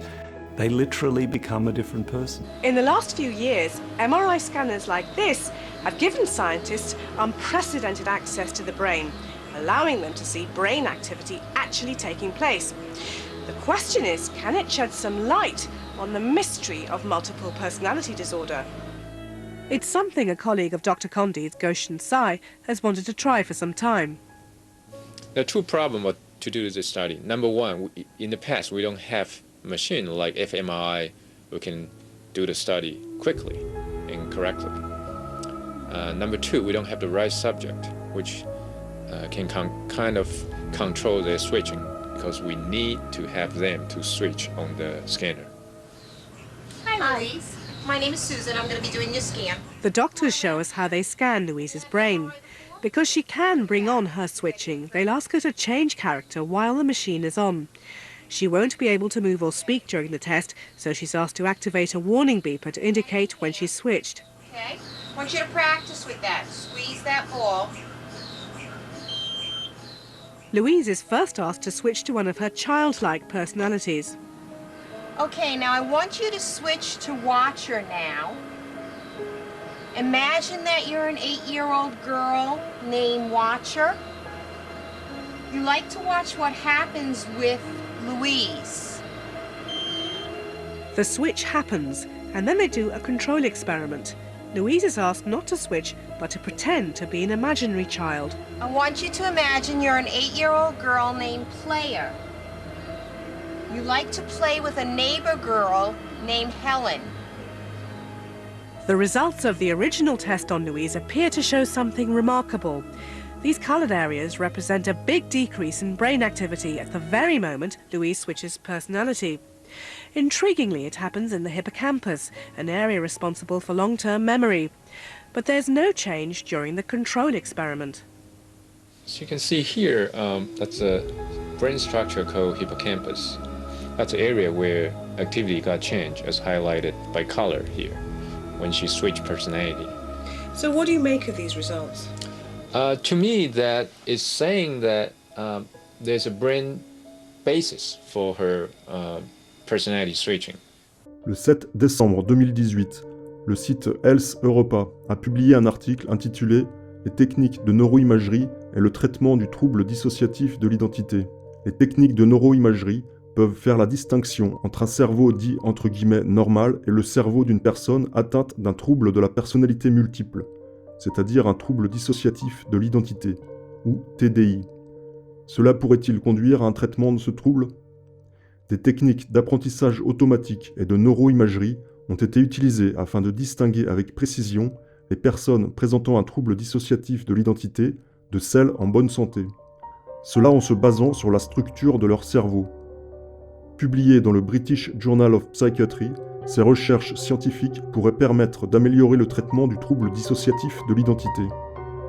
They literally become a different person. In the last few years, MRI scanners like this have given scientists unprecedented access to the brain, allowing them to see brain activity actually taking place. The question is, can it shed some light on the mystery of multiple personality disorder? It's something a colleague of Dr. Condi's, Guochuan Tsai, has wanted to try for some time. There are two problems to do this study. Number one, in the past, we don't have a machine like fMRI who can do the study quickly and correctly. Number two, we don't have the right subject, which can kind of control their switching, because we need to have them to switch on the scanner. Hi, Louise. My name is Susan. I'm going to be doing your scan. The doctors show us how they scan Louise's brain. Because she can bring on her switching, they'll ask her to change character while the machine is on. She won't be able to move or speak during the test, so she's asked to activate a warning beeper to indicate when she's switched. Okay. I want you to practice with that. Squeeze that ball. Louise is first asked to switch to one of her childlike personalities. Okay, now I want you to switch to Watcher now. Imagine that you're an 8-year-old girl named Watcher. You like to watch what happens with Louise. The switch happens, and then they do a control experiment. Louise is asked not to switch, but to pretend to be an imaginary child. I want you to imagine you're an 8-year-old girl named Player. You like to play with a neighbor girl named Helen. The results of the original test on Louise appear to show something remarkable. These coloured areas represent a big decrease in brain activity at the very moment Louise switches personality. Intriguingly, it happens in the hippocampus, an area responsible for long-term memory. But there's no change during the control experiment. So you can see here, that's a brain structure called hippocampus. That's the area where activity got changed, as highlighted by color here, when she switched personality. So what do you make of these results? To me, that is saying that there's a brain basis for her personality switching. Le 7 décembre 2018, le site Health Europa a publié un article intitulé « Les techniques de neuroimagerie et le traitement du trouble dissociatif de l'identité ». Les techniques de neuroimagerie peuvent faire la distinction entre un cerveau dit entre guillemets normal et le cerveau d'une personne atteinte d'un trouble de la personnalité multiple, c'est-à-dire un trouble dissociatif de l'identité, ou TDI. Cela pourrait-il conduire à un traitement de ce trouble ? Des techniques d'apprentissage automatique et de neuroimagerie ont été utilisées afin de distinguer avec précision les personnes présentant un trouble dissociatif de l'identité de celles en bonne santé. Cela en se basant sur la structure de leur cerveau. Publiées dans le British Journal of Psychiatry, ces recherches scientifiques pourraient permettre d'améliorer le traitement du trouble dissociatif de l'identité.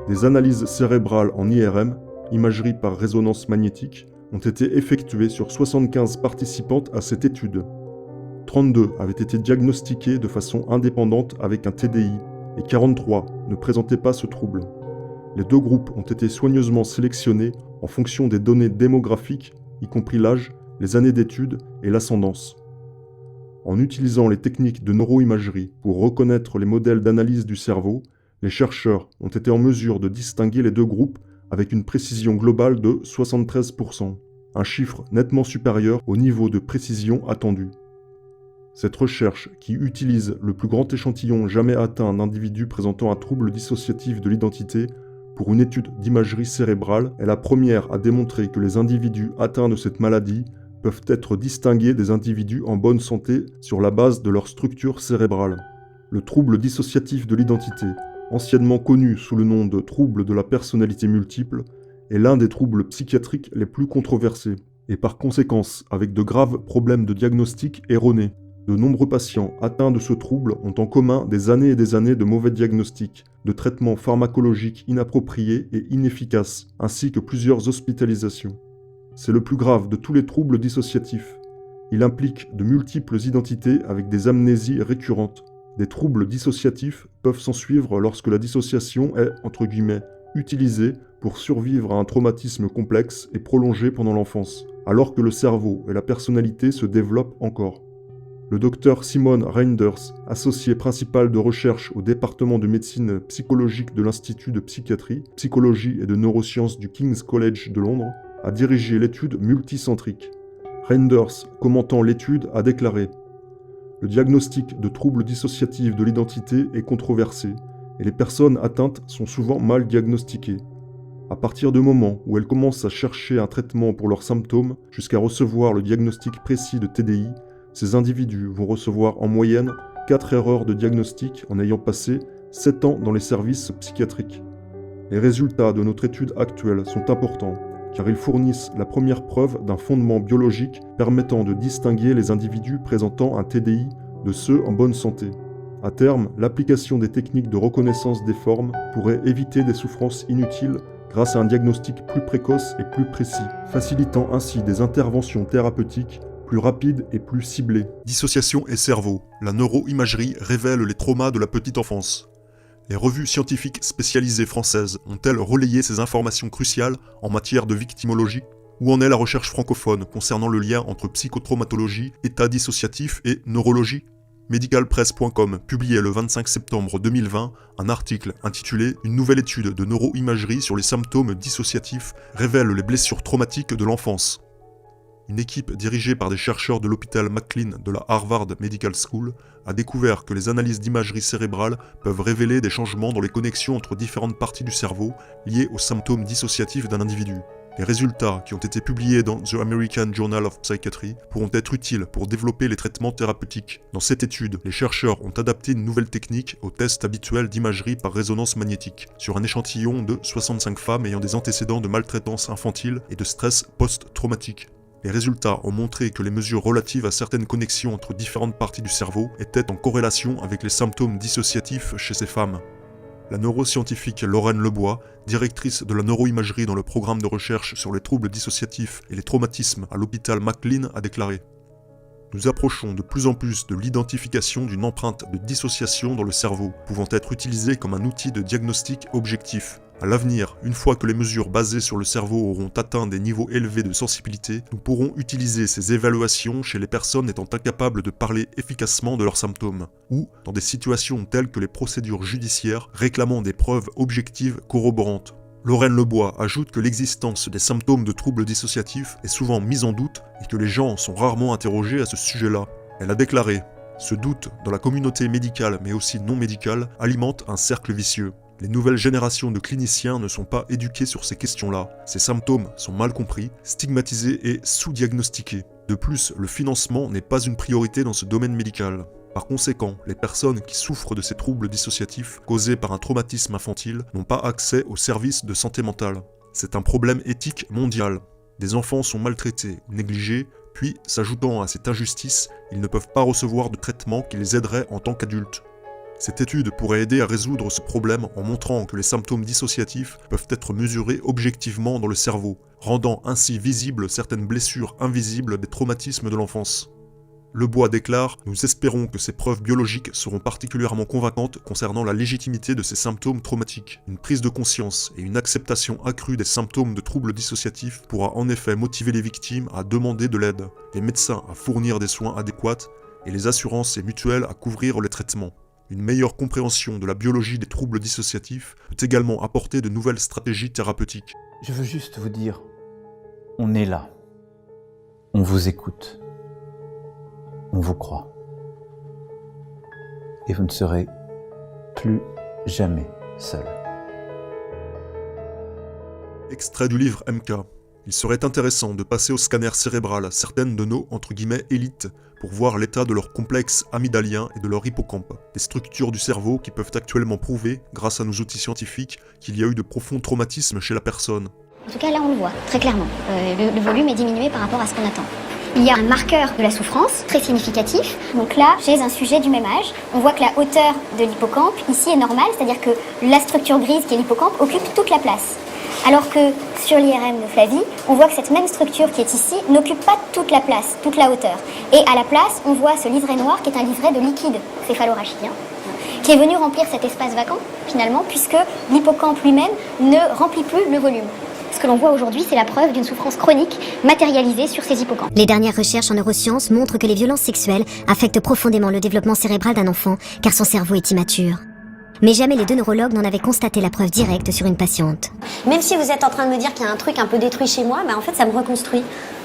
Des analyses cérébrales en IRM, imagerie par résonance magnétique, ont été effectuées sur 75 participantes à cette étude. 32 avaient été diagnostiquées de façon indépendante avec un TDI et 43 ne présentaient pas ce trouble. Les deux groupes ont été soigneusement sélectionnés en fonction des données démographiques, y compris l'âge, les années d'études et l'ascendance. En utilisant les techniques de neuroimagerie pour reconnaître les modèles d'analyse du cerveau, les chercheurs ont été en mesure de distinguer les deux groupes avec une précision globale de 73%, un chiffre nettement supérieur au niveau de précision attendu. Cette recherche, qui utilise le plus grand échantillon jamais atteint d'individus présentant un trouble dissociatif de l'identité pour une étude d'imagerie cérébrale, est la première à démontrer que les individus atteints de cette maladie peuvent être distingués des individus en bonne santé sur la base de leur structure cérébrale. Le trouble dissociatif de l'identité, anciennement connu sous le nom de trouble de la personnalité multiple, est l'un des troubles psychiatriques les plus controversés, et par conséquence avec de graves problèmes de diagnostic erronés. De nombreux patients atteints de ce trouble ont en commun des années et des années de mauvais diagnostics, de traitements pharmacologiques inappropriés et inefficaces, ainsi que plusieurs hospitalisations. C'est le plus grave de tous les troubles dissociatifs. Il implique de multiples identités avec des amnésies récurrentes. Des troubles dissociatifs peuvent s'ensuivre lorsque la dissociation est, entre guillemets, utilisée pour survivre à un traumatisme complexe et prolongé pendant l'enfance, alors que le cerveau et la personnalité se développent encore. Le docteur Simone Reinders, associé principal de recherche au département de médecine psychologique de l'Institut de psychiatrie, psychologie et de neurosciences du King's College de Londres, a dirigé l'étude multicentrique. Reinders, commentant l'étude, a déclaré « Le diagnostic de troubles dissociatifs de l'identité est controversé et les personnes atteintes sont souvent mal diagnostiquées. À partir du moment où elles commencent à chercher un traitement pour leurs symptômes jusqu'à recevoir le diagnostic précis de TDI, ces individus vont recevoir en moyenne 4 erreurs de diagnostic en ayant passé 7 ans dans les services psychiatriques. Les résultats de notre étude actuelle sont importants, car ils fournissent la première preuve d'un fondement biologique permettant de distinguer les individus présentant un TDI de ceux en bonne santé. À terme, l'application des techniques de reconnaissance des formes pourrait éviter des souffrances inutiles grâce à un diagnostic plus précoce et plus précis, facilitant ainsi des interventions thérapeutiques plus rapides et plus ciblées. Dissociation et cerveau. La neuroimagerie révèle les traumas de la petite enfance. Les revues scientifiques spécialisées françaises ont-elles relayé ces informations cruciales en matière de victimologie ? Où en est la recherche francophone concernant le lien entre psychotraumatologie, état dissociatif et neurologie ? Medicalpress.com publiait le 25 septembre 2020 un article intitulé « Une nouvelle étude de neuroimagerie sur les symptômes dissociatifs révèle les blessures traumatiques de l'enfance ». Une équipe dirigée par des chercheurs de l'hôpital McLean de la Harvard Medical School a découvert que les analyses d'imagerie cérébrale peuvent révéler des changements dans les connexions entre différentes parties du cerveau liées aux symptômes dissociatifs d'un individu. Les résultats, qui ont été publiés dans The American Journal of Psychiatry, pourront être utiles pour développer les traitements thérapeutiques. Dans cette étude, les chercheurs ont adapté une nouvelle technique au test habituel d'imagerie par résonance magnétique, sur un échantillon de 65 femmes ayant des antécédents de maltraitance infantile et de stress post-traumatique. Les résultats ont montré que les mesures relatives à certaines connexions entre différentes parties du cerveau étaient en corrélation avec les symptômes dissociatifs chez ces femmes. La neuroscientifique Lauren Lebois, directrice de la neuroimagerie dans le programme de recherche sur les troubles dissociatifs et les traumatismes à l'hôpital McLean, a déclaré « Nous approchons de plus en plus de l'identification d'une empreinte de dissociation dans le cerveau, pouvant être utilisée comme un outil de diagnostic objectif. À l'avenir, une fois que les mesures basées sur le cerveau auront atteint des niveaux élevés de sensibilité, nous pourrons utiliser ces évaluations chez les personnes étant incapables de parler efficacement de leurs symptômes, ou dans des situations telles que les procédures judiciaires réclamant des preuves objectives corroborantes. Lauren Lebois ajoute que l'existence des symptômes de troubles dissociatifs est souvent mise en doute et que les gens sont rarement interrogés à ce sujet-là. Elle a déclaré « Ce doute, dans la communauté médicale mais aussi non médicale, alimente un cercle vicieux. Les nouvelles générations de cliniciens ne sont pas éduqués sur ces questions-là. Ces symptômes sont mal compris, stigmatisés et sous-diagnostiqués. De plus, le financement n'est pas une priorité dans ce domaine médical. Par conséquent, les personnes qui souffrent de ces troubles dissociatifs causés par un traumatisme infantile n'ont pas accès aux services de santé mentale. C'est un problème éthique mondial. Des enfants sont maltraités ou négligés, puis, s'ajoutant à cette injustice, ils ne peuvent pas recevoir de traitement qui les aiderait en tant qu'adultes. Cette étude pourrait aider à résoudre ce problème en montrant que les symptômes dissociatifs peuvent être mesurés objectivement dans le cerveau, rendant ainsi visibles certaines blessures invisibles des traumatismes de l'enfance. Lebois déclare « Nous espérons que ces preuves biologiques seront particulièrement convaincantes concernant la légitimité de ces symptômes traumatiques. Une prise de conscience et une acceptation accrue des symptômes de troubles dissociatifs pourra en effet motiver les victimes à demander de l'aide, les médecins à fournir des soins adéquats et les assurances et mutuelles à couvrir les traitements. Une meilleure compréhension de la biologie des troubles dissociatifs peut également apporter de nouvelles stratégies thérapeutiques. » Je veux juste vous dire, on est là. On vous écoute. On vous croit. Et vous ne serez plus jamais seul. Extrait du livre MK. Il serait intéressant de passer au scanner cérébral certaines de nos « élites » pour voir l'état de leur complexe amygdalien et de leur hippocampe, des structures du cerveau qui peuvent actuellement prouver, grâce à nos outils scientifiques, qu'il y a eu de profonds traumatismes chez la personne. En tout cas, là, on le voit, très clairement. Le volume est diminué par rapport à ce qu'on attend. Il y a un marqueur de la souffrance, très significatif. Donc là, j'ai un sujet du même âge. On voit que la hauteur de l'hippocampe, ici, est normale, c'est-à-dire que la structure grise qui est l'hippocampe occupe toute la place. Alors que sur l'IRM de Flavie, on voit que cette même structure qui est ici n'occupe pas toute la place, toute la hauteur. Et à la place, on voit ce livret noir qui est un livret de liquide céphalorachidien, qui est venu remplir cet espace vacant, finalement, puisque l'hippocampe lui-même ne remplit plus le volume. Ce que l'on voit aujourd'hui, c'est la preuve d'une souffrance chronique matérialisée sur ces hippocampes. Les dernières recherches en neurosciences montrent que les violences sexuelles affectent profondément le développement cérébral d'un enfant, car son cerveau est immature. Mais jamais les deux neurologues n'en avaient constaté la preuve directe sur une patiente. Même si vous êtes en train de me dire qu'il y a un truc un peu détruit chez moi, en fait ça me reconstruit.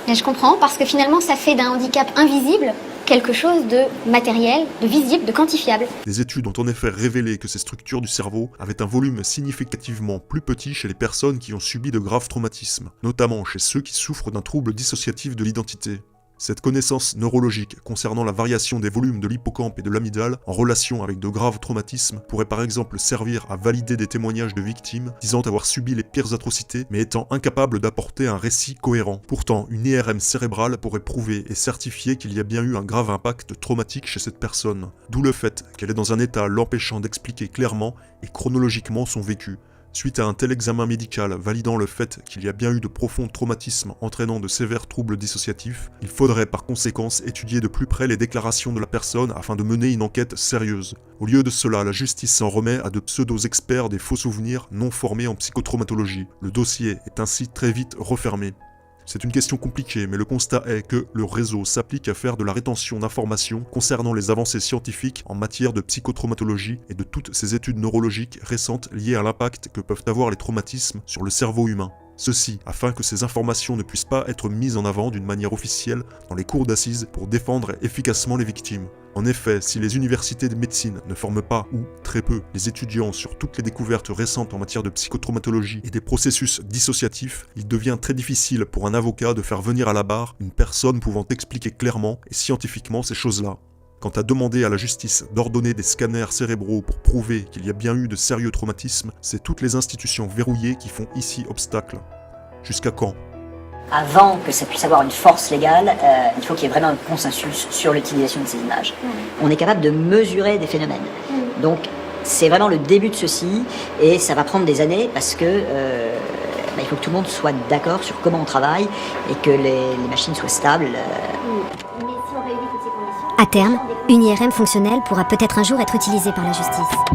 Et je comprends, parce que finalement ça fait d'un handicap invisible quelque chose de matériel, de visible, de quantifiable. Des études ont en effet révélé que ces structures du cerveau avaient un volume significativement plus petit chez les personnes qui ont subi de graves traumatismes, notamment chez ceux qui souffrent d'un trouble dissociatif de l'identité. Cette connaissance neurologique concernant la variation des volumes de l'hippocampe et de l'amygdale en relation avec de graves traumatismes pourrait par exemple servir à valider des témoignages de victimes disant avoir subi les pires atrocités mais étant incapables d'apporter un récit cohérent. Pourtant, une IRM cérébrale pourrait prouver et certifier qu'il y a bien eu un grave impact traumatique chez cette personne, d'où le fait qu'elle est dans un état l'empêchant d'expliquer clairement et chronologiquement son vécu. Suite à un tel examen médical validant le fait qu'il y a bien eu de profonds traumatismes entraînant de sévères troubles dissociatifs, il faudrait par conséquence étudier de plus près les déclarations de la personne afin de mener une enquête sérieuse. Au lieu de cela, la justice s'en remet à de pseudo-experts des faux souvenirs non formés en psychotraumatologie. Le dossier est ainsi très vite refermé. C'est une question compliquée, mais le constat est que le réseau s'applique à faire de la rétention d'informations concernant les avancées scientifiques en matière de psychotraumatologie et de toutes ces études neurologiques récentes liées à l'impact que peuvent avoir les traumatismes sur le cerveau humain. Ceci afin que ces informations ne puissent pas être mises en avant d'une manière officielle dans les cours d'assises pour défendre efficacement les victimes. En effet, si les universités de médecine ne forment pas, ou très peu, les étudiants sur toutes les découvertes récentes en matière de psychotraumatologie et des processus dissociatifs, il devient très difficile pour un avocat de faire venir à la barre une personne pouvant expliquer clairement et scientifiquement ces choses-là. Quant à demander à la justice d'ordonner des scanners cérébraux pour prouver qu'il y a bien eu de sérieux traumatismes, c'est toutes les institutions verrouillées qui font ici obstacle. Jusqu'à quand ? Avant que ça puisse avoir une force légale, il faut qu'il y ait vraiment un consensus sur l'utilisation de ces images. On est capable de mesurer des phénomènes. Donc c'est vraiment le début de ceci, et ça va prendre des années parce que il faut que tout le monde soit d'accord sur comment on travaille et que les machines soient stables. À terme, une IRM fonctionnelle pourra peut-être un jour être utilisée par la justice.